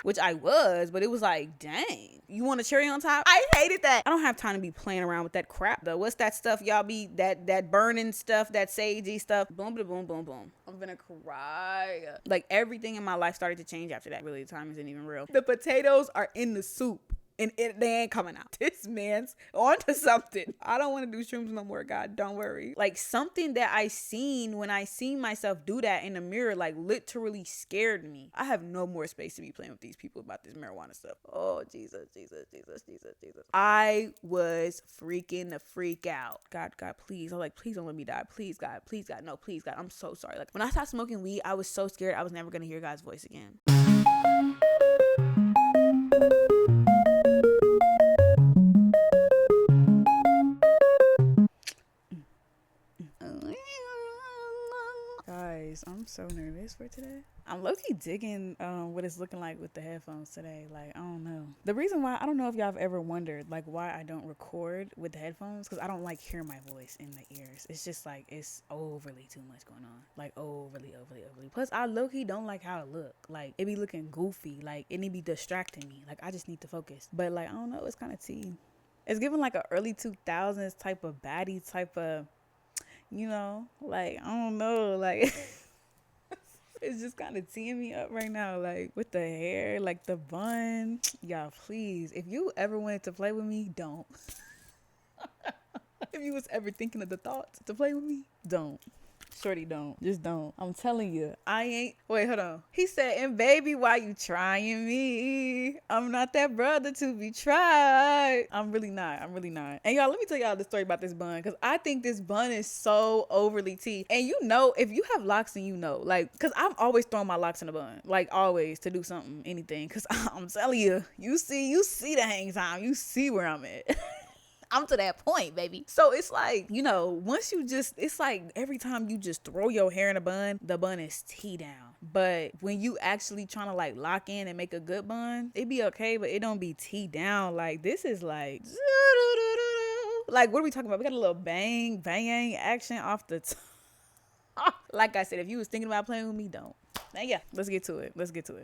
which I was, but it was like, dang, you want a cherry on top? I hated that. I don't have time to be playing around with that crap though. What's that stuff y'all be, that burning stuff, that sagey stuff? Boom, boom, boom, boom, boom. I'm gonna cry. Like everything in my life started to change after that. Really, the time isn't even real. The potatoes are in the soup. And they ain't coming out. This man's onto something. I don't want to do shrooms no more, God. Don't worry. Like something that I seen when I seen myself do that in the mirror, like literally scared me. I have no more space to be playing with these people about this marijuana stuff. Oh, Jesus, Jesus, Jesus, Jesus, Jesus. I was freaking the freak out. God, please. I'm like, please don't let me die. Please, God. Please, God. No, please, God. I'm so sorry. Like when I stopped smoking weed, I was so scared I was never going to hear God's voice again. Guys, I'm so nervous for today. I'm low-key digging what it's looking like with the headphones today. Like, I don't know. The reason why, I don't know if y'all have ever wondered, like, why I don't record with the headphones, because I don't like hearing my voice in the ears. It's just like, it's overly too much going on. Like, overly. Plus, I low-key don't like how it look. Like, it be looking goofy. Like, it be distracting me. Like, I just need to focus. But, like, I don't know. It's kind of tea. It's giving, like, a early 2000s type of baddie type of, you know, like, I don't know, like, it's just kind of teeing me up right now, like, with the hair, like, the bun. Y'all, please, if you ever wanted to play with me, don't. If you was ever thinking of the thoughts to play with me, don't. Shorty, don't. Just don't. I'm telling you, I ain't. Wait, hold on. He said, and baby, why you trying me? I'm not that brother to be tried. I'm really not. And y'all, let me tell y'all the story about this bun, because I think this bun is so overly tea. And you know, if you have locks and you know, like, because I'm always throwing my locks in a bun, like always, to do something, anything. Because I'm telling you, you see the hang time. You see where I'm at. I'm to that point, baby. So it's like, you know, once you just, it's like every time you just throw your hair in a bun, the bun is tea down. But when you actually trying to like lock in and make a good bun, it be okay, but it don't be tea down. Like this is like, like what are we talking about? We got a little bang action off the top. Like I said, if you was thinking about playing with me, don't. Now, yeah, let's get to it.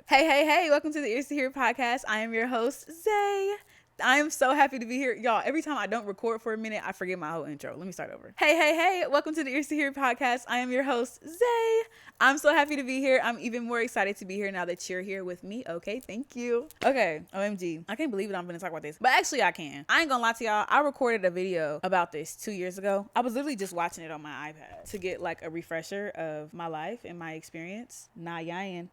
Hey, welcome to the Ears to Hear podcast. I am your host, Zay. I am so happy to be here. Y'all, every time I don't record for a minute, I forget my whole intro. Let me start over. Hey, welcome to the Ears to Hear podcast. I am your host, Zay. I'm so happy to be here. I'm even more excited to be here now that you're here with me. Okay, thank you. Okay, OMG. I can't believe it. I'm going to talk about this. But actually, I can. I ain't going to lie to y'all. I recorded a video about this 2 years ago. I was literally just watching it on my iPad to get like a refresher of my life and my experience. Not yayin'.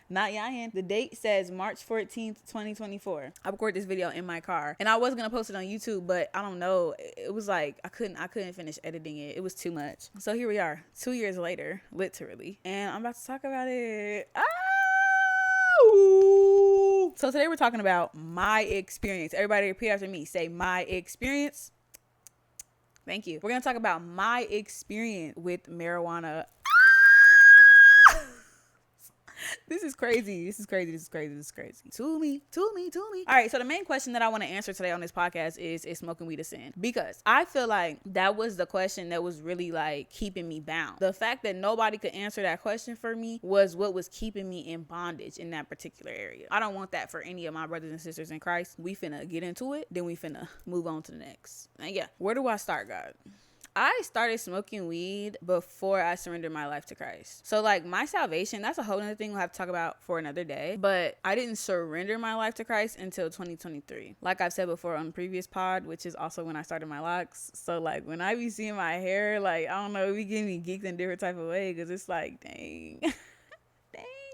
The date says March 14th, 2024. I recorded this video in my car and I was going to post it on YouTube, but I don't know. It was like, I couldn't finish editing it. It was too much. So here we are 2 years later, literally. And I'm about to talk about it. Oh! So today we're talking about my experience. Everybody repeat after me. Say my experience. Thank you. We're going to talk about my experience with marijuana. This is crazy. To me. All right. So the main question that I want to answer today on this podcast is smoking weed a sin? Because I feel like that was the question that was really like keeping me bound. The fact that nobody could answer that question for me was what was keeping me in bondage in that particular area. I don't want that for any of my brothers and sisters in Christ. We finna get into it. Then we finna move on to the next. And yeah, where do I start, God? I started smoking weed before I surrendered my life to Christ. So like my salvation, that's a whole other thing we'll have to talk about for another day. But I didn't surrender my life to Christ until 2023. Like I've said before on the previous pod, which is also when I started my locks. So like when I be seeing my hair, like, I don't know, it be getting me geeked in a different type of way because it's like, dang.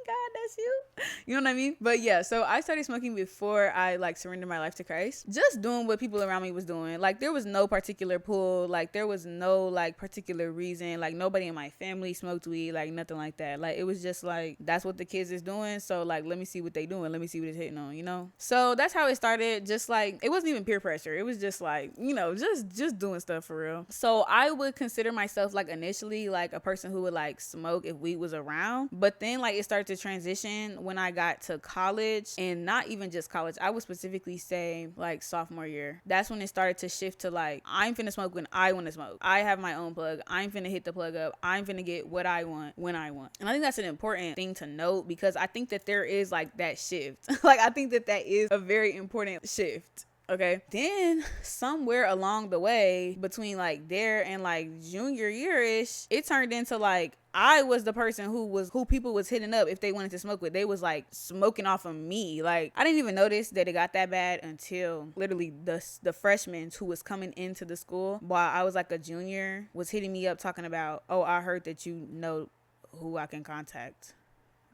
God, that's you. You know what I mean? But yeah, so I started smoking before I like surrendered my life to Christ. Just doing what people around me was doing. Like there was no particular pull. Like there was no like particular reason. Like nobody in my family smoked weed. Like nothing like that. Like it was just like, that's what the kids is doing. So like, let me see what they doing. Let me see what it's hitting on, you know? So that's how it started. Just like, it wasn't even peer pressure. It was just like, you know, just doing stuff for real. So I would consider myself like initially like a person who would like smoke if weed was around. But then like it started to transition transition when I got to college, and not even just college. I would specifically say like sophomore year. That's when it started to shift to like, I'm finna smoke when I want to smoke. I have my own plug. I'm finna hit the plug up. I'm finna get what I want when I want. And I think that's an important thing to note, because I think that there is like that shift. Like, I think that that is a very important shift. Okay. Then somewhere along the way between like there and like junior year-ish, it turned into like I was the person who people was hitting up if they wanted to smoke with. They was like smoking off of me. Like, I didn't even notice that it got that bad until literally the freshmen who was coming into the school while I was like a junior was hitting me up talking about, oh, I heard that you know who I can contact.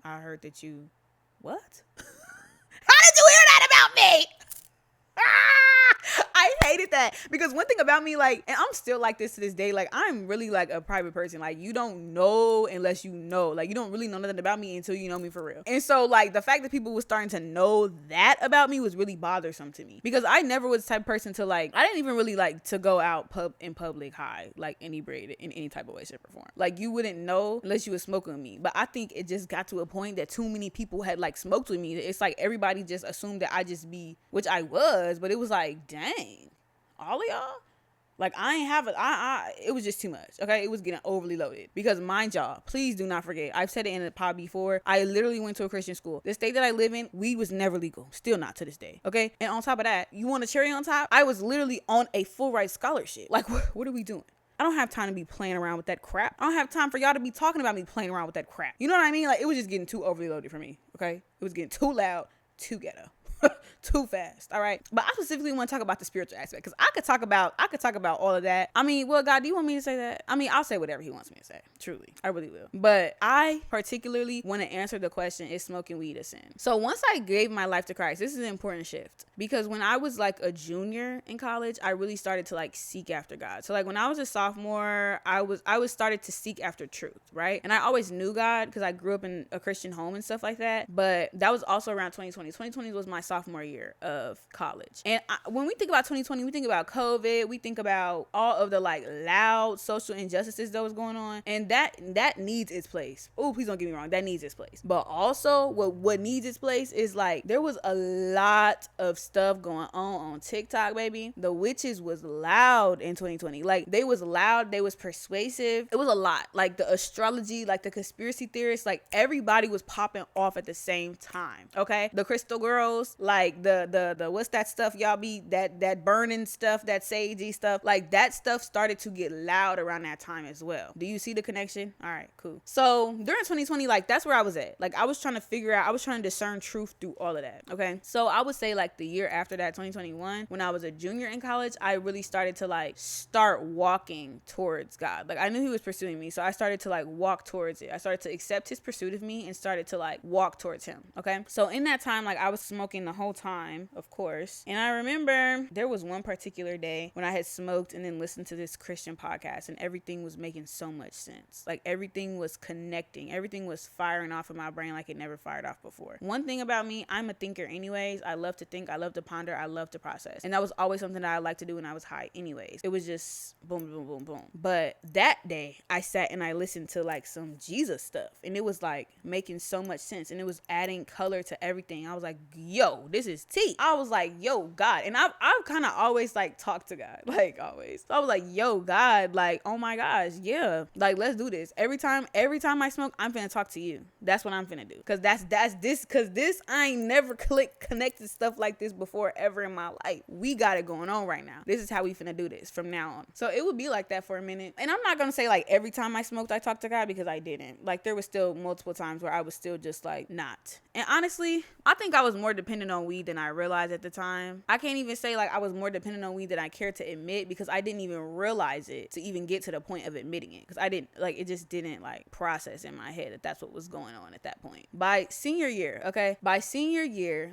I heard that you, what? How did you hear that about me? I hated that, because one thing about me, like, and I'm still like this to this day, like, I'm really like a private person. Like, you don't know unless you know. Like, you don't really know nothing about me until you know me for real. And so like the fact that people were starting to know that about me was really bothersome to me, because I never was the type of person to like, I didn't even really like to go out in public high, like inebriated in any type of way, shape, or form. Like, you wouldn't know unless you was smoking with me. But I think it just got to a point that too many people had like smoked with me. It's like everybody just assumed that I just be, which I was, but it was like, dang, all of y'all? Like, I ain't have it. It was just too much. Okay. It was getting overly loaded, because mind y'all, please do not forget, I've said it in the pod before, I literally went to a Christian school. The state that I live in, weed was never legal. Still not to this day. Okay. And on top of that, you want a cherry on top? I was literally on a full ride scholarship. Like, what are we doing? I don't have time to be playing around with that crap. I don't have time for y'all to be talking about me playing around with that crap. You know what I mean? Like, it was just getting too overly loaded for me. Okay. It was getting too loud, too ghetto. Too fast. All right. But I specifically want to talk about the spiritual aspect, because I could talk about all of that. I mean, well, God, do you want me to say that? I mean, I'll say whatever he wants me to say. Truly. I really will. But I particularly want to answer the question, is smoking weed a sin? So once I gave my life to Christ, this is an important shift, because when I was like a junior in college, I really started to like seek after God. So like when I was a sophomore, I was started to seek after truth, right? And I always knew God because I grew up in a Christian home and stuff like that. But that was also around 2020. 2020 was my sophomore year of college. And when we think about 2020, we think about COVID, we think about all of the like loud social injustices that was going on, and that needs its place. Oh, please don't get me wrong, that needs its place. But also what needs its place is like, there was a lot of stuff going on TikTok, baby. The witches was loud in 2020. Like, they was loud, they was persuasive. It was a lot. Like the astrology, like the conspiracy theorists, like everybody was popping off at the same time. Okay, the crystal girls, like the what's that stuff y'all be, that burning stuff, that sagey stuff, like that stuff started to get loud around that time as well. Do you see the connection? All right, cool. So during 2020, like that's where I was at. Like, I was trying to discern truth through all of that. Okay, so I would say like the year after that, 2021, when I was a junior in college, I really started to like start walking towards God. Like, I knew he was pursuing me, so I started to like walk towards it. I started to accept his pursuit of me and started to like walk towards him. Okay, so in that time, like I was smoking the whole time, of course. And I remember there was one particular day when I had smoked and then listened to this Christian podcast, and everything was making so much sense. Like, everything was connecting. Everything was firing off in my brain like it never fired off before. One thing about me, I'm a thinker anyways. I love to think. I love to ponder. I love to process. And that was always something that I liked to do when I was high anyways. It was just boom, boom, boom, boom. But that day, I sat and I listened to like some Jesus stuff, and it was like making so much sense, and it was adding color to everything. I was like, yo, this is tea. I was like, yo, God. And I've kind of always like talked to God, like always. So I was like, yo, God, like, oh my gosh, yeah, like, let's do this. Every time I smoke, I'm finna talk to you. That's what I'm finna do. Cause this, I ain't never connected stuff like this before ever in my life. We got it going on right now. This is how we finna do this from now on. So it would be like that for a minute. And I'm not gonna say like every time I smoked, I talked to God, because I didn't. Like, there was still multiple times where I was still just like not. And honestly, I think I was more dependent on weed than I realized at the time. I can't even say like I was more dependent on weed than I cared to admit, because I didn't even realize it to even get to the point of admitting it. Because I didn't, like, it just didn't like process in my head that that's what was going on at that point. By senior year,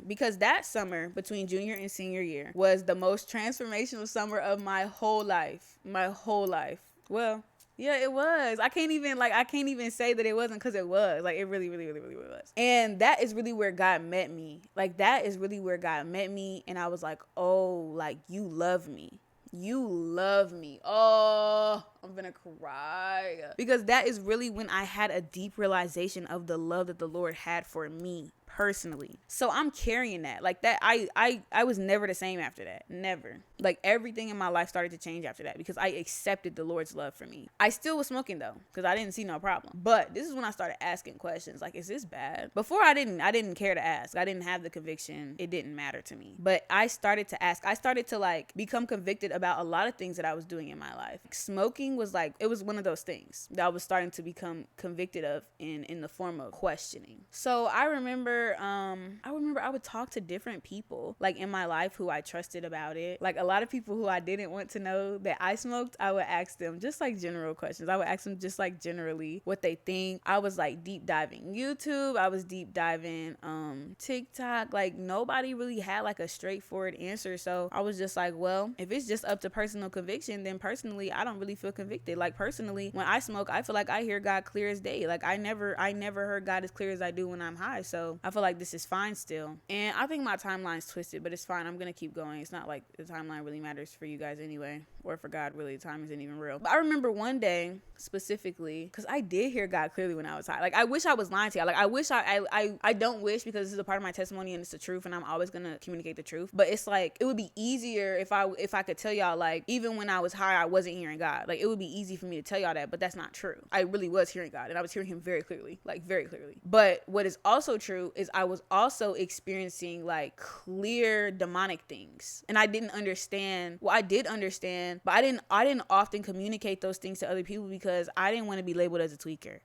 because that summer between junior and senior year was the most transformational summer of my whole life. Well, yeah, it was. I can't even say that it wasn't, because it was. Like, it really, really, really, really was. And that is really where God met me. Like, that is really where God met me. And I was like, oh, like, you love me. You love me. Oh, I'm gonna cry. Because that is really when I had a deep realization of the love that the Lord had for me personally. So I'm carrying that. Like that, I was never the same after that. Never. Like everything in my life started to change after that because I accepted the Lord's love for me. I still was smoking though, because I didn't see no problem. But this is when I started asking questions like, is this bad? Before I didn't care to ask. I didn't have the conviction. It didn't matter to me. But I started to ask. I started to like become convicted about a lot of things that I was doing in my life. Smoking was like, it was one of those things that I was starting to become convicted of in the form of questioning. So I remember I would talk to different people like in my life who I trusted about it. Like a lot of people who I didn't want to know that I smoked, I would ask them just like general questions. I would ask them just like generally what they think. I was like deep diving YouTube. I was deep diving TikTok. Like nobody really had like a straightforward answer. So I was just like, well, if it's just up to personal conviction, then personally I don't really feel convicted. Like personally, when I smoke, I feel like I hear God clear as day. Like I never heard God as clear as I do when I'm high. So I feel like this is fine still. And I think my timeline's twisted, but it's fine. I'm gonna keep going. It's not like the timeline really matters for you guys anyway, or for God really. The time isn't even real. But I remember one day specifically, because I did hear God clearly when I was high. Like I wish I was lying to you. Like I wish I don't wish, because this is a part of my testimony and it's the truth and I'm always gonna communicate the truth. But it's like it would be easier if I could tell y'all like even when I was high I wasn't hearing God. Like it would be easy for me to tell y'all that, but that's not true. I really was hearing God and I was hearing him very clearly, like very clearly. But what is also true is I was also experiencing like clear demonic things. And I didn't understand. Well, I did understand, but I didn't often communicate those things to other people because I didn't want to be labeled as a tweaker.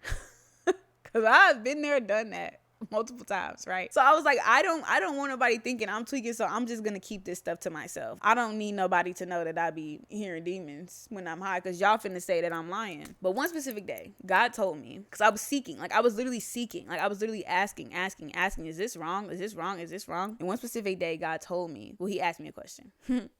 Cause I've been there, done that multiple times, right? So I was like, I don't want nobody thinking I'm tweaking, so I'm just gonna keep this stuff to myself. I don't need nobody to know that I be hearing demons when I'm high, because y'all finna say that I'm lying. But one specific day, God told me, because I was seeking, like I was literally seeking, like I was literally asking, is this wrong? Is this wrong? Is this wrong? And one specific day, God told me, well, he asked me a question.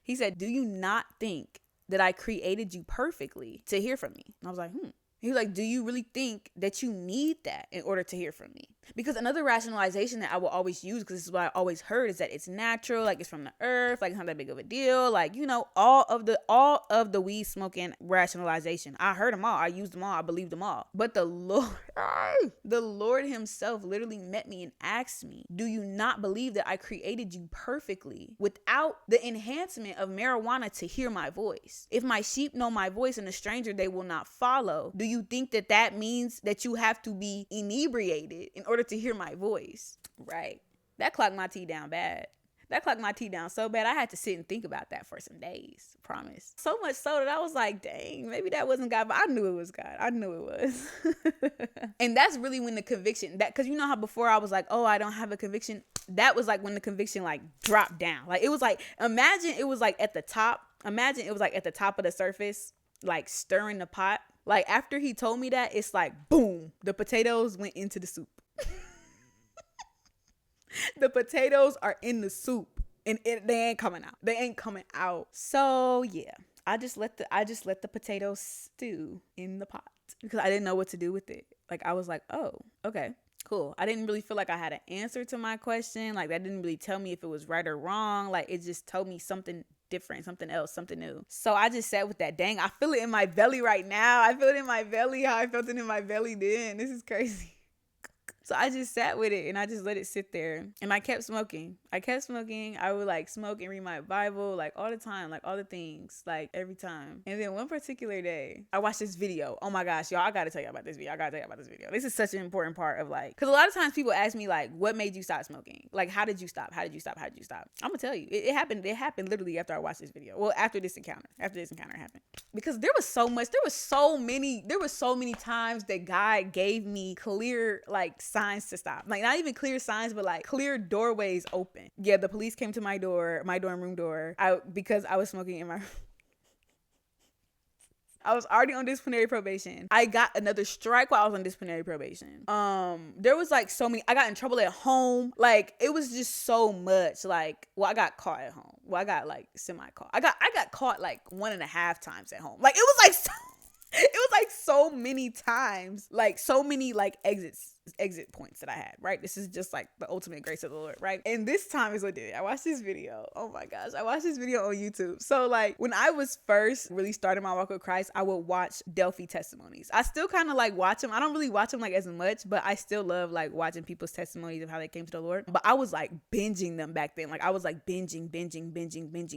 He said, do you not think that I created you perfectly to hear from me? And I was like, He was like, do you really think that you need that in order to hear from me? Because another rationalization that I will always use, because this is what I always heard, is that it's natural, like it's from the earth, like it's not that big of a deal. Like, you know, all of the weed smoking rationalization. I heard them all. I used them all. I believed them all. But the Lord himself literally met me and asked me, do you not believe that I created you perfectly without the enhancement of marijuana to hear my voice? If my sheep know my voice and a stranger they will not follow, do you think that means that you have to be inebriated in order to hear my voice? Right. That clocked my tea down bad. That clocked my tea down so bad I had to sit and think about that for some days. Promise. So much so that I was like, dang, maybe that wasn't God, but I knew it was God. I knew it was. And that's really when the conviction, that, because you know how before I was like, oh, I don't have a conviction. That was like when the conviction like dropped down. Like it was like, imagine it was like at the top of the surface, like stirring the pot. Like after he told me that, it's like, boom, the potatoes went into the soup. The potatoes are in the soup and they ain't coming out. They ain't coming out. So yeah, I just let the potatoes stew in the pot because I didn't know what to do with it. Like I was like, oh, okay, cool. I didn't really feel like I had an answer to my question. Like that didn't really tell me if it was right or wrong. Like it just told me something different, something else, something new. So I just sat with that. Dang, I feel it in my belly right now. I feel it in my belly how I felt it in my belly then. This is crazy. So I just sat with it and I just let it sit there. And I kept smoking. I would like smoke and read my Bible like all the time, like all the things, like every time. And then one particular day, I watched this video. Oh my gosh, y'all, I gotta tell you about this video. This is such an important part of like, because a lot of times people ask me like, what made you stop smoking? Like, how did you stop? I'm gonna tell you. It happened literally after I watched this video. Well, after this encounter happened. Because there was so many times that God gave me clear like signs to stop. Like not even clear signs, but like clear doorways open. Yeah, the police came to my dorm room door because I was smoking in my I was already on disciplinary probation. I got another strike while I was on disciplinary probation. There was like so many. I got in trouble at home. Like it was just so much. Like, well, I got caught at home. Well, I got like semi-caught. I got caught like 1.5 times at home. Like it was like so many times. Like so many like exits exit points that I had, right? This is just like the ultimate grace of the Lord, right? And this time is what did it. I watched this video. Oh my gosh. I watched this video on YouTube. So like when I was first really starting my walk with Christ, I would watch Delphi testimonies. I still kind of like watch them. I don't really watch them like as much, but I still love like watching people's testimonies of how they came to the Lord. But I was like binging them back then. Like I was like binging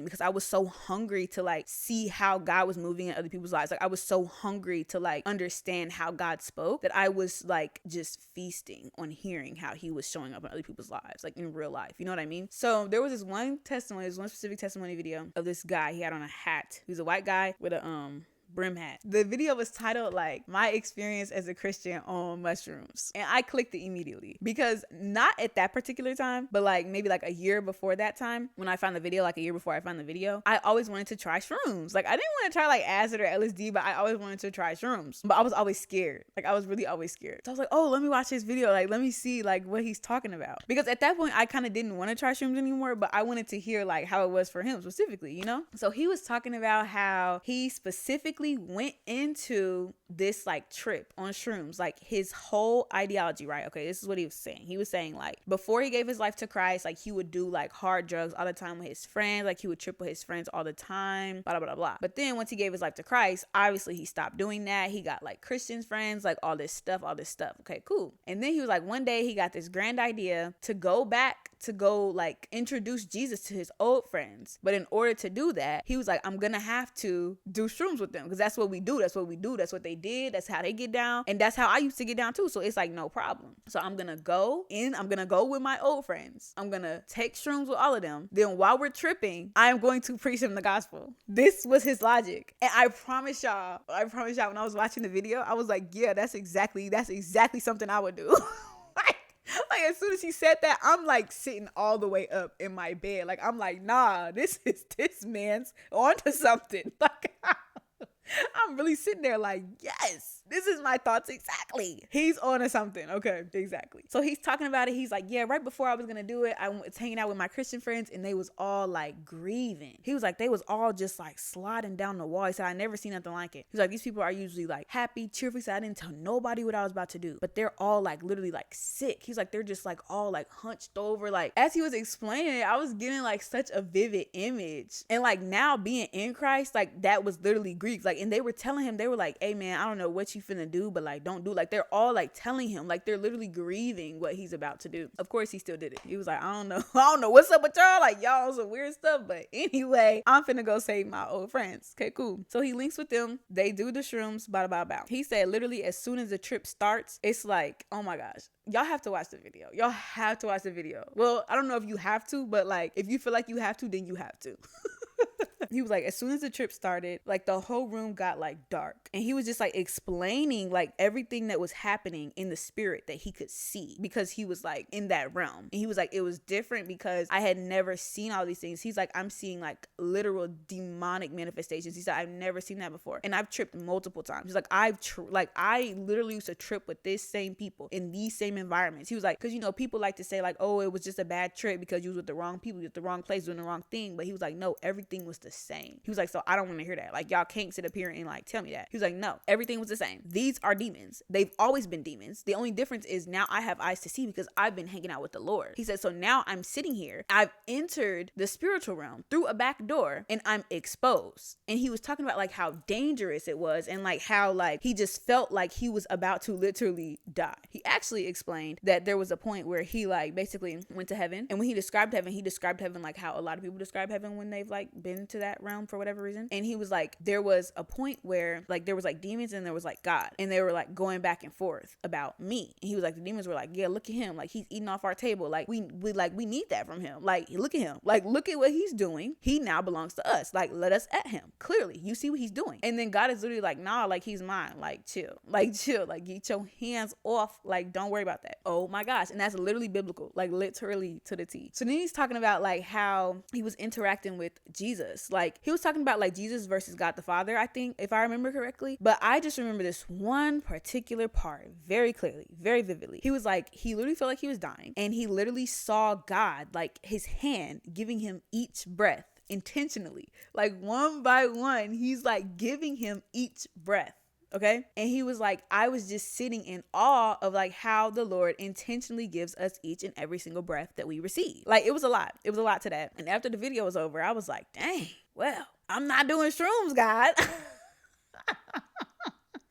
because I was so hungry to like see how God was moving in other people's lives. Like I was so hungry to like understand how God spoke that I was like just feasting on hearing how he was showing up in other people's lives, like in real life. You know what I mean? So there was this one testimony, this one specific testimony video of this guy. He had on a hat. He was a white guy with a brim hat. The video was titled like my experience as a Christian on mushrooms, and I clicked it immediately because not at that particular time, but like maybe like a year before that time when I found the video, like a year before I found the video, I always wanted to try shrooms. Like I didn't want to try like acid or LSD, but I always wanted to try shrooms, but I was always scared. Like I was really always scared. So I was like, oh, let me watch this video. Like let me see like what he's talking about, because at that point I kind of didn't want to try shrooms anymore, but I wanted to hear like how it was for him specifically, you know? So he was talking about how he specifically went into this like trip on shrooms, like his whole ideology, right? Okay, this is what he was saying. He was saying like before he gave his life to Christ, like he would do like hard drugs all the time with his friends, like he would trip with his friends all the time, blah, blah, blah, blah. But then once he gave his life to Christ, obviously he stopped doing that. He got like Christian friends, like all this stuff. Okay, cool. And then he was like, one day he got this grand idea to go back to go like introduce Jesus to his old friends. But in order to do that, he was like, I'm gonna have to do shrooms with them because that's what we do. That's what they did. That's how they get down. And that's how I used to get down too. So it's like no problem. So I'm gonna go with my old friends. I'm gonna take shrooms with all of them. Then while we're tripping, I'm going to preach them the gospel. This was his logic. And I promise y'all, when I was watching the video, I was like, yeah, that's exactly something I would do. Like as soon as he said that, I'm like sitting all the way up in my bed. Like I'm like, nah, this man's onto something. Like I'm really sitting there like, yes, this is my thoughts exactly. He's on to something. Okay, exactly. So he's talking about it. He's like, yeah, right before I was going to do it, I was hanging out with my Christian friends and they was all like grieving. He was like, they was all just like sliding down the wall. He said, I never seen nothing like it. He's like, these people are usually like happy, cheerful. He said, I didn't tell nobody what I was about to do, but they're all like literally like sick. He's like, they're just like all like hunched over. Like as he was explaining it, I was getting like such a vivid image. And like now being in Christ, like that was literally grief. Like, and they were telling him, they were like, hey man, I don't know what you finna do, but like don't do, like they're all like telling him, like they're literally grieving what he's about to do. Of course he still did it. He was like, I don't know what's up with y'all, like y'all some weird stuff, but anyway, I'm finna go save my old friends. Okay, cool. So he links with them, they do the shrooms, blah blah blah. He said literally as soon as the trip starts, it's like, oh my gosh, y'all have to watch the video. Well, I don't know if you have to, but like if you feel like you have to, then you have to. He was like, as soon as the trip started, like the whole room got like dark. And he was just like explaining like everything that was happening in the spirit that he could see because he was like in that realm. And he was like, it was different because I had never seen all these things. He's like, I'm seeing like literal demonic manifestations. He said, I've never seen that before. And I've tripped multiple times. He's like, I literally used to trip with this same people in these same environments. He was like, because you know, people like to say like, oh, it was just a bad trip because you was with the wrong people, you was at the wrong place, doing the wrong thing. But he was like, no, everything was the same. He was like, so I don't want to hear that. Like, y'all can't sit up here and like tell me that. He was like, no, everything was the same. These are demons. They've always been demons. The only difference is now I have eyes to see because I've been hanging out with the Lord. He said, so now I'm sitting here. I've entered the spiritual realm through a back door and I'm exposed. And he was talking about like how dangerous it was and like how like he just felt like he was about to literally die. He actually explained that there was a point where he like basically went to heaven. And when he described heaven like how a lot of people describe heaven when they've like been to that realm for whatever reason. And he was like, there was a point where like there was like demons and there was like God, and they were like going back and forth about me. And he was like, the demons were like, yeah, look at him, like he's eating off our table, like we need that from him, like look at him, like look at what he's doing, he now belongs to us, like let us at him, clearly you see what he's doing. And then God is literally like, nah, like he's mine, like chill, like get your hands off, like don't worry about that. Oh my gosh. And that's literally biblical, like literally to the T. So then he's talking about like how he was interacting with Jesus, like he was talking about like Jesus versus God the Father, I think, if I remember correctly. But I just remember this one particular part very clearly, very vividly. He was like, he literally felt like he was dying, and he literally saw God, like his hand giving him each breath intentionally, like one by one. He's like giving him each breath. Okay. And he was like, I was just sitting in awe of like how the Lord intentionally gives us each and every single breath that we receive. Like it was a lot. It was a lot to that. And after the video was over, I was like, dang, well, I'm not doing shrooms, God.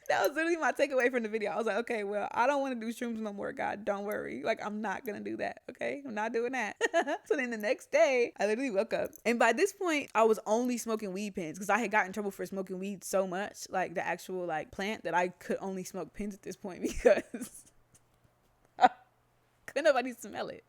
That was literally my takeaway from the video. I was like, okay, well, I don't want to do shrooms no more, God. Don't worry. Like, I'm not going to do that. Okay. I'm not doing that. So then the next day, I literally woke up. And by this point, I was only smoking weed pens because I had gotten in trouble for smoking weed so much, like the actual like plant, that I could only smoke pens at this point because couldn't nobody smell it.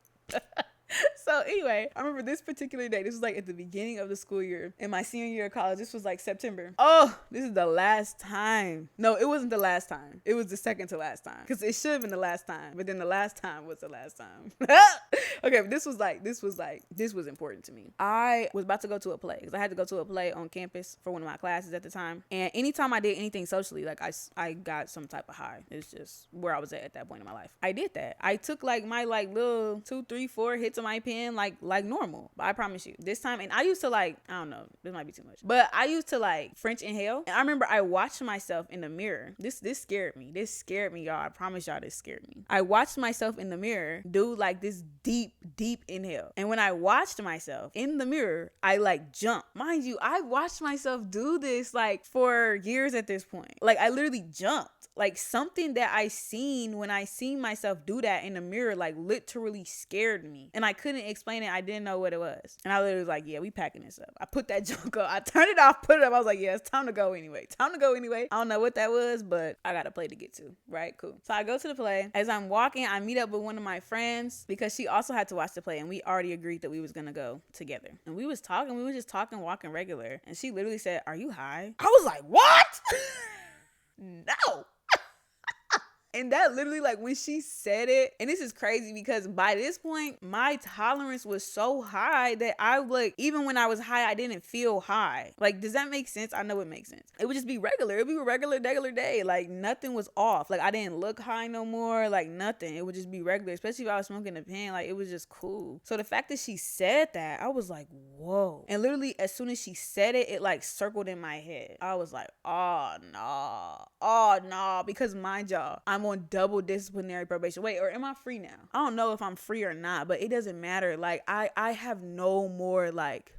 So anyway, I remember this particular day. This was like at the beginning of the school year in my senior year of college. This was like September. Oh, this is the last time. No, it wasn't the last time. It was the second to last time because it should have been the last time. But then the last time was the last time. Okay, but this was important to me. I was about to go to a play because I had to go to a play on campus for one of my classes at the time. And anytime I did anything socially, like I got some type of high. It's just where I was at that point in my life. I did that. I took like my like little 2, 3, 4 hits of my pen like normal. But I promise you, this time, and I used to like, I don't know, this might be too much, but I used to like French inhale. And I remember I watched myself in the mirror. This scared me. This scared me, y'all. I promise y'all this scared me. I watched myself in the mirror do like this deep inhale. And when I watched myself in the mirror, I like jumped. Mind you, I watched myself do this like for years at this point. Like I literally jumped. Like something that I seen when I seen myself do that in the mirror, like literally scared me. And I couldn't explain it. I didn't know what it was. And I literally was like, yeah, we packing this up. I put that junk up. I turned it off, put it up. I was like, yeah, it's time to go anyway. Time to go anyway. I don't know what that was, but I got a play to get to. Right? Cool. So I go to the play. As I'm walking, I meet up with one of my friends because she also had to watch the play. And we already agreed that we was going to go together. And we was talking. We was just talking, walking regular. And she literally said, are you high? I was like, what? No. And that literally, like, when she said it, and this is crazy because by this point, my tolerance was so high that I, like, even when I was high, I didn't feel high. Like, does that make sense? I know it makes sense. It would just be regular. It would be a regular day. Like, nothing was off. Like, I didn't look high no more. Like, nothing. It would just be regular, especially if I was smoking a pen. Like, it was just cool. So the fact that she said that, I was like, whoa. And literally, as soon as she said it, it, like, circled in my head. I was like, oh, no. Oh, no. Because mind y'all, I'm on double disciplinary probation. Wait, or am I free now? I don't know if I'm free or not, but it doesn't matter. Like I have no more like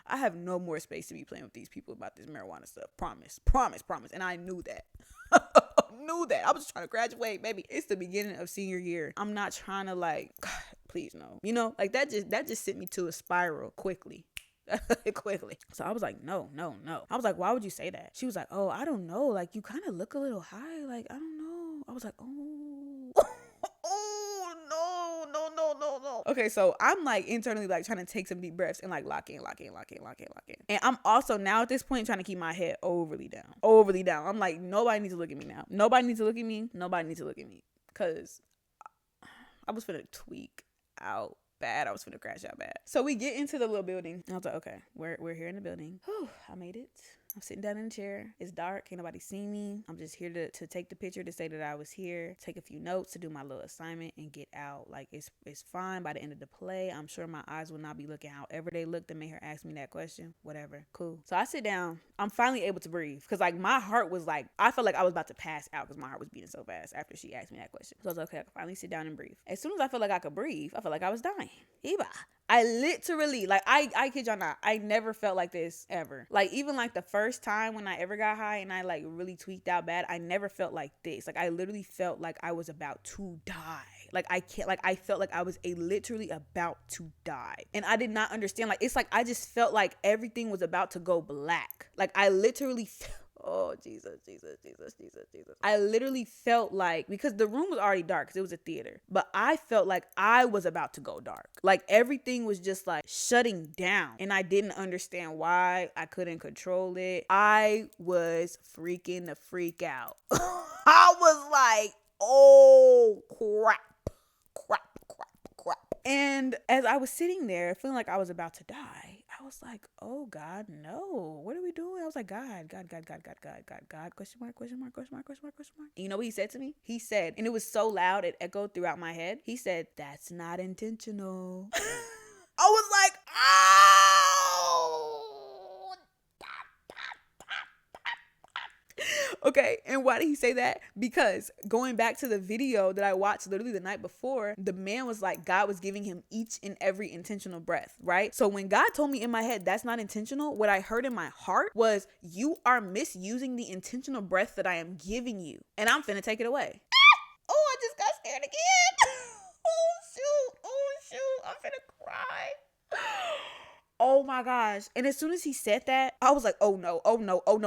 I have no more space to be playing with these people about this marijuana stuff. Promise. And I knew that. I was trying to graduate, baby. It's the beginning of senior year. I'm not trying to like, God, please no. You know, like that just sent me to a spiral quickly. So I was like, no. I was like, why would you say that? She was like, oh, I don't know. Like, you kind of look a little high. Like, I don't know. I was like, oh. Oh, no. Okay, so I'm like internally like trying to take some deep breaths and like lock in. And I'm also now at this point trying to keep my head overly down. I'm like, nobody needs to look at me now. Nobody needs to look at me. Because I was finna tweak out bad. I was finna crash out bad. So we get into the little building. I was like, okay, we're here in the building. Whew, I made it. I'm sitting down in the chair. It's dark. Can't nobody see me. I'm just here to take the picture to say that I was here, take a few notes to do my little assignment and get out. Like it's fine. By the end of the play, I'm sure my eyes will not be looking however they looked that made her ask me that question. Whatever. Cool. So I sit down. I'm finally able to breathe because like my heart was like, I felt like I was about to pass out because my heart was beating so fast after she asked me that question. So I was like, okay, I can finally sit down and breathe. As soon as I felt like I could breathe, I felt like I was dying. Eba. I literally, like, I kid y'all not, I never felt like this ever. Like, even, like, the first time when I ever got high and I, like, really tweaked out bad, I never felt like this. Like, I literally felt like I was about to die. Like, I felt like I was literally about to die. And I did not understand. Like, it's like I just felt like everything was about to go black. Like, I literally oh, Jesus. I literally felt like, because the room was already dark because it was a theater, but I felt like I was about to go dark. Like everything was just like shutting down and I didn't understand why. I couldn't control it. I was freaking the freak out. I was like, oh, crap. And as I was sitting there feeling like I was about to die, I was like, oh God, no. What are we doing? I was like, God, question mark. And you know what he said to me? He said, and it was so loud, it echoed throughout my head. He said, that's not intentional. I was like, oh. Okay, and why did he say that? Because going back to the video that I watched literally the night before, the man was like, God was giving him each and every intentional breath, right? So when God told me in my head that's not intentional, what I heard in my heart was, you are misusing the intentional breath that I am giving you, and I'm finna take it away. Oh, I just got scared again. Oh shoot, I'm finna cry. Oh my gosh. And as soon as he said that, I was like, oh no.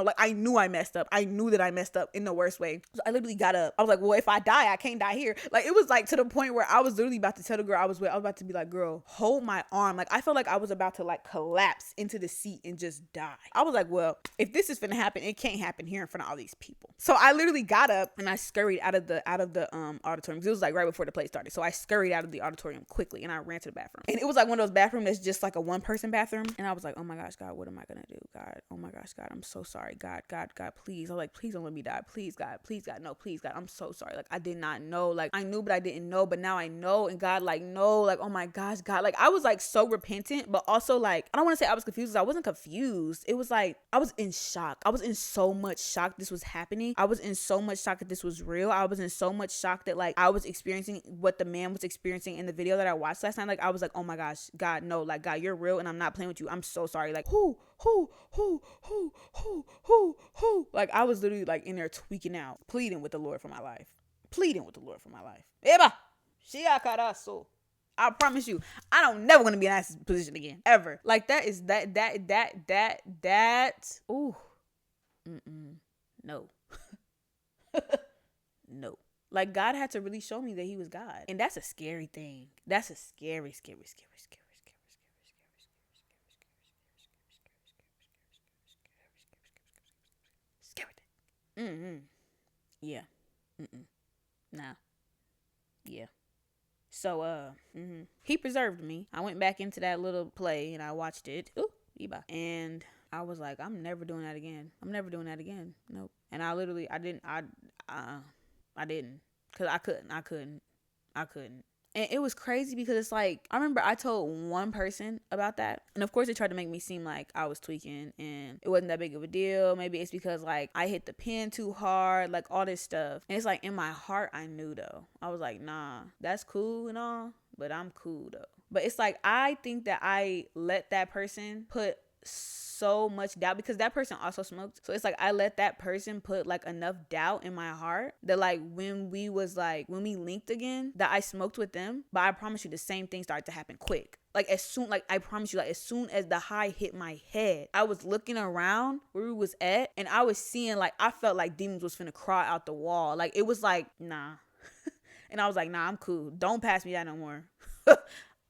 Like, I knew I messed up. I knew that I messed up in the worst way. So I literally got up. I was like, well, if I die, I can't die here. Like, it was like to the point where I was literally about to tell the girl I was with, I was about to be like, girl, hold my arm. Like, I felt like I was about to like collapse into the seat and just die. I was like, well, if this is finna happen, it can't happen here in front of all these people. So I literally got up and I scurried out of the auditorium. It was like right before the play started. So I scurried out of the auditorium quickly and I ran to the bathroom. And it was like one of those bathrooms that's just like a one person bathroom. And I was like, oh my gosh, God, what am I gonna do? God, oh my gosh, God, I'm so sorry. God, please. I was like, please don't let me die. Please, God, no, please, God, I'm so sorry. Like, I did not know. Like, I knew, but I didn't know. But now I know. And God, like, no, like, oh my gosh, God. Like, I was like so repentant, but also like, I don't want to say I was confused. I wasn't confused. It was like, I was in shock. I was in so much shock this was happening. I was in so much shock that this was real. I was in so much shock that like I was experiencing what the man was experiencing in the video that I watched last night. Like, I was like, oh my gosh, God, no, like, God, you're real and I'm not playing with you. I'm so sorry. Like, like, I was literally like in there tweaking out, pleading with the Lord for my life. Eba, shiakaraso. I promise you, I don't never want to be in that position again, ever. Like, that is that. Ooh, no, no. Like, God had to really show me that he was God, and that's a scary thing. That's a scary thing. Yeah. Nah. Yeah. So, he preserved me. I went back into that little play and I watched it. Ooh, Eba. And I was like, I'm never doing that again. Nope. And I didn't. Cause I couldn't. And it was crazy because it's like, I remember I told one person about that. And of course they tried to make me seem like I was tweaking and it wasn't that big of a deal. Maybe it's because like I hit the pen too hard, like all this stuff. And it's like in my heart, I knew though. I was like, nah, that's cool and all, but I'm cool though. But it's like, I think that I let that person put so much doubt, because that person also smoked. So it's like, I let that person put like enough doubt in my heart that like when we linked again, that I smoked with them. But I promise you, the same thing started to happen quick. Like, I promise you, like, as soon as the high hit my head, I was looking around where we was at, and I was seeing, like, I felt like demons was finna crawl out the wall. Like, it was like, nah. And I was like, nah, I'm cool. Don't pass me that no more.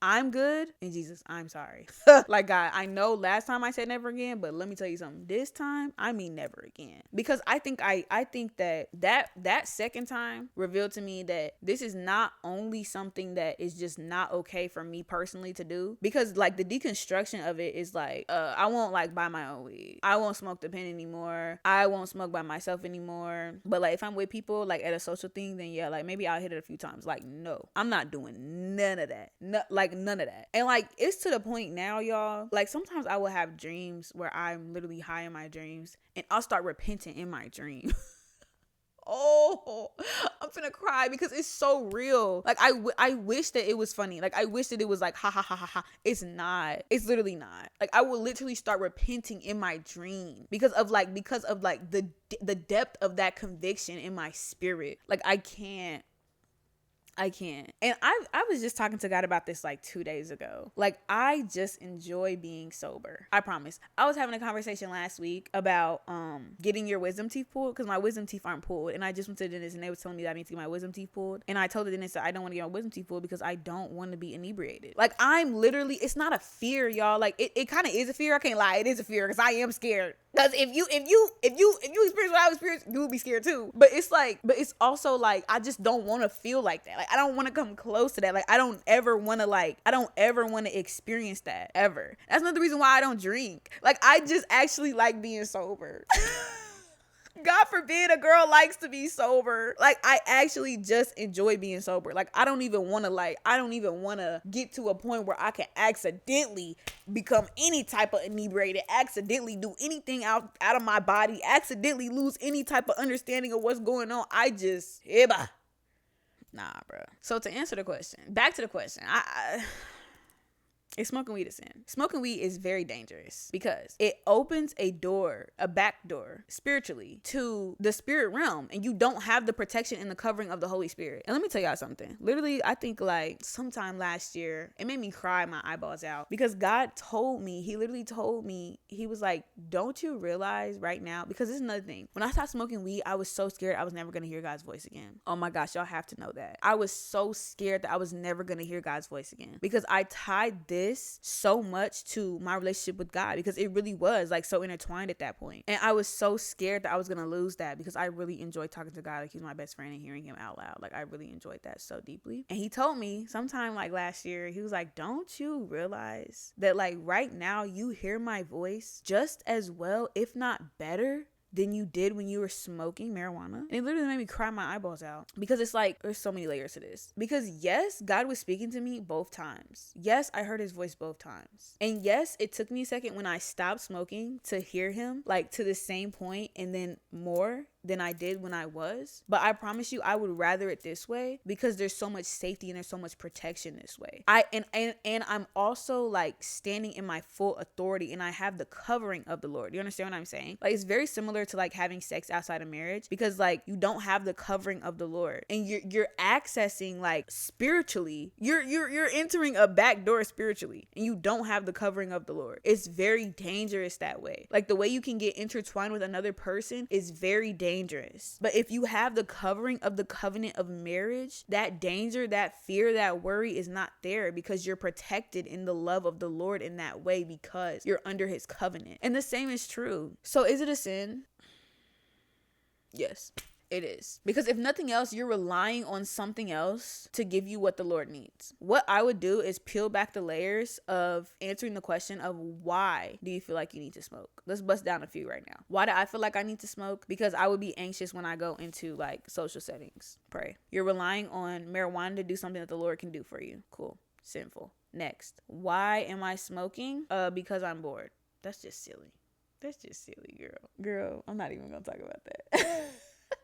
I'm good. And Jesus, I'm sorry. Like, God, I know last time I said never again, but let me tell you something. This time, I mean never again. Because I think that second time revealed to me that this is not only something that is just not okay for me personally to do. Because like the deconstruction of it is like, I won't like buy my own weed. I won't smoke the pen anymore. I won't smoke by myself anymore. But like if I'm with people like at a social thing, then yeah, like maybe I'll hit it a few times. Like, no, I'm not doing none of that. No, like none of that. And like, it's to the point now, y'all, like sometimes I will have dreams where I'm literally high in my dreams and I'll start repenting in my dream. Oh, I'm finna cry because it's so real. Like, I wish that it was funny. Like, I wish that it was like, ha ha ha ha ha. It's not. It's literally not. Like, I will literally start repenting in my dream because of the depth of that conviction in my spirit. Like, I can't. And I was just talking to God about this like 2 days ago. Like, I just enjoy being sober. I promise. I was having a conversation last week about getting your wisdom teeth pulled, because my wisdom teeth aren't pulled. And I just went to the dentist and they was telling me that I need to get my wisdom teeth pulled. And I told the dentist that I don't want to get my wisdom teeth pulled because I don't want to be inebriated. Like, I'm literally, it's not a fear, y'all. Like, it kind of is a fear. I can't lie. It is a fear because I am scared. Because if you experience what I experienced, you would be scared too. But it's also like, I just don't want to feel like that. Like, I don't want to come close to that. Like, I don't ever want to experience that ever. That's another reason why I don't drink. Like, I just actually like being sober. God forbid a girl likes to be sober. Like, I actually just enjoy being sober. Like, I don't even want to get to a point where I can accidentally become any type of inebriated, accidentally do anything out of my body, accidentally lose any type of understanding of what's going on. Nah, bro. So to answer the question, back to the question, is smoking weed a sin? Smoking weed is very dangerous because it opens a back door spiritually to the spirit realm, and you don't have the protection and the covering of the Holy Spirit. And let me tell y'all something. Literally, I think like sometime last year, it made me cry my eyeballs out because God literally told me, he was like, don't you realize right now, because this is another thing. When I stopped smoking weed, I was so scared I was never going to hear God's voice again. Oh my gosh, y'all have to know that. I was so scared that I was never going to hear God's voice again because I tied this so much to my relationship with God, because it really was like so intertwined at that point. And I was so scared that I was gonna lose that because I really enjoyed talking to God. Like, he's my best friend, and hearing him out loud, like I really enjoyed that so deeply. And he told me sometime like last year, he was like, don't you realize that like right now you hear my voice just as well, if not better, than you did when you were smoking marijuana? And it literally made me cry my eyeballs out because it's like, there's so many layers to this. Because yes, God was speaking to me both times. Yes, I heard his voice both times. And yes, it took me a second when I stopped smoking to hear him, like to the same point and then more than I did when I was. But I promise you, I would rather it this way because there's so much safety and there's so much protection this way. And I'm also like standing in my full authority, and I have the covering of the Lord. You understand what I'm saying? Like, it's very similar to like having sex outside of marriage, because like you don't have the covering of the Lord, and you're accessing like spiritually, you're entering a back door spiritually, and you don't have the covering of the Lord. It's very dangerous that way. Like, the way you can get intertwined with another person is very dangerous. But if you have the covering of the covenant of marriage, that danger, that fear, that worry is not there, because you're protected in the love of the Lord in that way, because you're under his covenant. And the same is true. So is it a sin? Yes, it is. Because if nothing else, you're relying on something else to give you what the Lord needs. What I would do is peel back the layers of answering the question of, why do you feel like you need to smoke? Let's bust down a few right now. Why do I feel like I need to smoke? Because I would be anxious when I go into like social settings. Pray. You're relying on marijuana to do something that the Lord can do for you. Cool. Sinful. Next. Why am I smoking? Because I'm bored. That's just silly. That's just silly, girl. I'm not even gonna talk about that.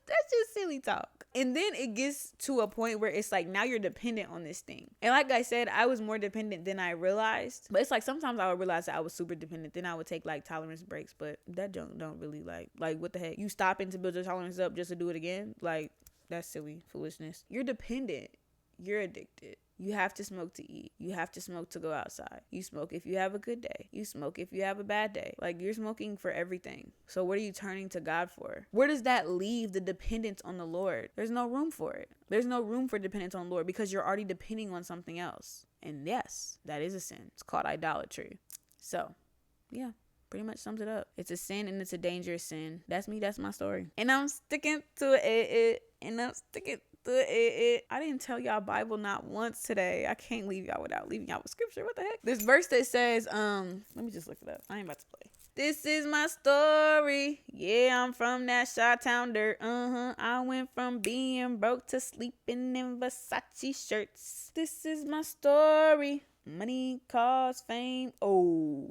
That's just silly talk. And then it gets to a point where it's like, now you're dependent on this thing. And like I said, I was more dependent than I realized. But it's like, sometimes I would realize that I was super dependent. Then I would take like tolerance breaks. But that don't really like what the heck? You stopping to build your tolerance up just to do it again? Like, that's silly foolishness. You're dependent. You're addicted. You have to smoke to eat. You have to smoke to go outside. You smoke if you have a good day. You smoke if you have a bad day. Like, you're smoking for everything. So what are you turning to God for? Where does that leave the dependence on the Lord? There's no room for it. There's no room for dependence on the Lord, because you're already depending on something else. And yes, that is a sin. It's called idolatry. So, yeah. Pretty much sums it up. It's a sin, and it's a dangerous sin. That's me. That's my story. And I'm sticking to it. I didn't tell y'all Bible not once today. I can't leave y'all without leaving y'all with scripture. What the heck? This verse that says, let me just look it up. I ain't about to play. This is my story. Yeah, I'm from that Chi-Town dirt. I went from being broke to sleeping in Versace shirts. This is my story. Money, cars, fame. Oh,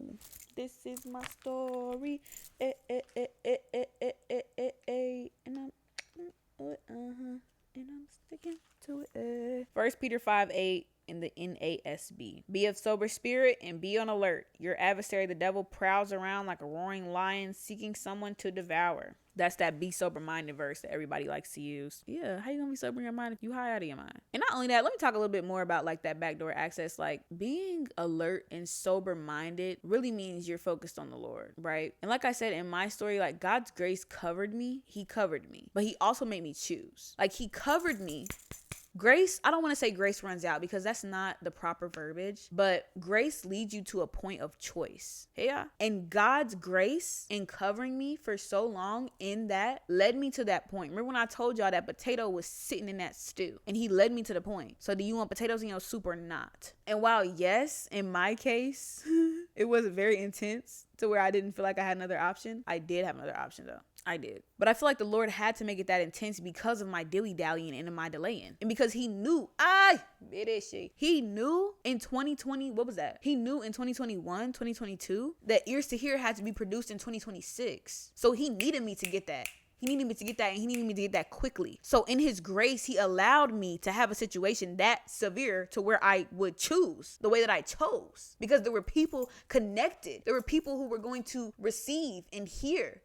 this is my story. And I'm sticking to it. 1 Peter 5:8 in the NASB. Be of sober spirit and be on alert. Your adversary, the devil, prowls around like a roaring lion seeking someone to devour. That's that be sober minded verse that everybody likes to use. Yeah, how you gonna be sober in your mind if you high out of your mind? And not only that, let me talk a little bit more about like that backdoor access. Like, being alert and sober minded really means you're focused on the Lord, right? And like I said in my story, like, God's grace covered me. He covered me, but he also made me choose. Like, he covered me. Grace, I don't want to say grace runs out, because that's not the proper verbiage, but grace leads you to a point of choice. Yeah. And God's grace in covering me for so long in that led me to that point. Remember when I told y'all that potato was sitting in that stew, and he led me to the point. So do you want potatoes in your soup or not? And while yes, in my case, it was very intense to where I didn't feel like I had another option, I did have another option though. I did. But I feel like the Lord had to make it that intense because of my dilly-dallying and my delaying. And because he knew, he knew in 2020, what was that? He knew in 2021, 2022, that Ears to Hear had to be produced in 2026. So he needed me to get that. He needed me to get that, and he needed me to get that quickly. So in his grace, he allowed me to have a situation that severe to where I would choose the way that I chose. Because there were people connected. There were people who were going to receive and hear,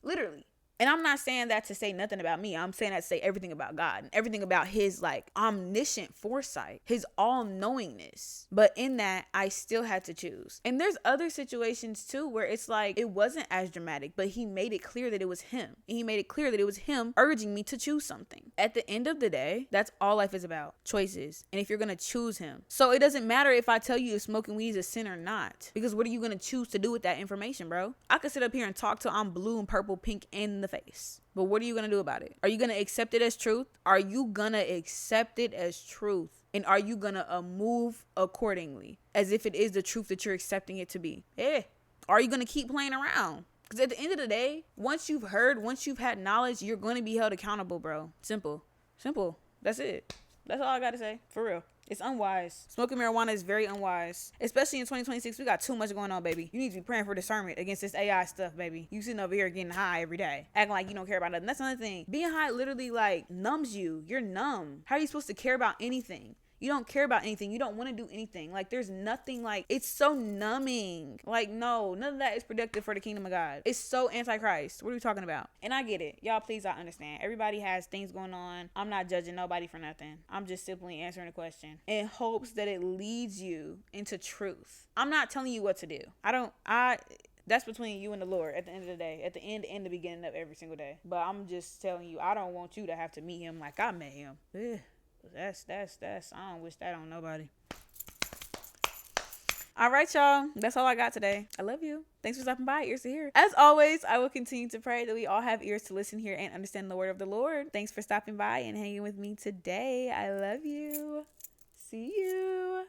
literally. And I'm not saying that to say nothing about me. I'm saying that to say everything about God and everything about his like omniscient foresight, his all-knowingness. But in that, I still had to choose. And there's other situations too where it's like it wasn't as dramatic, but he made it clear that it was him. And he made it clear that it was him urging me to choose something. At the end of the day, that's all life is about. Choices. And if you're going to choose him. So it doesn't matter if I tell you if smoking weed is a sin or not. Because what are you going to choose to do with that information, bro? I could sit up here and talk till I'm blue and purple, pink in the face. But what are you going to do about it? Are you going to accept it as truth? Are you going to accept it as truth? And are you going to move accordingly as if it is the truth that you're accepting it to be? Are you going to keep playing around? Because at the end of the day, once you've heard, once you've had knowledge, you're going to be held accountable, bro. Simple. That's it. That's all I got to say. For real. It's unwise. Smoking marijuana is very unwise. Especially in 2026, we got too much going on, baby. You need to be praying for discernment against this AI stuff, baby. You sitting over here getting high every day, acting like you don't care about nothing. That's another thing. Being high literally like numbs you. You're numb. How are you supposed to care about anything? You don't care about anything. You don't want to do anything. Like, there's nothing like, it's so numbing. Like, no, none of that is productive for the kingdom of God. It's so antichrist. What are we talking about? And I get it. Y'all, please, I understand. Everybody has things going on. I'm not judging nobody for nothing. I'm just simply answering a question in hopes that it leads you into truth. I'm not telling you what to do. That's between you and the Lord at the end of the day, at the end and the beginning of every single day. But I'm just telling you, I don't want you to have to meet him like I met him. Ugh. That's I don't wish that on nobody. All right, y'all. That's all I got today. I love you. Thanks for stopping by, Ears to Hear. As always, I will continue to pray that we all have ears to listen, hear, and understand the word of the Lord. Thanks for stopping by and hanging with me today. I love you. See you.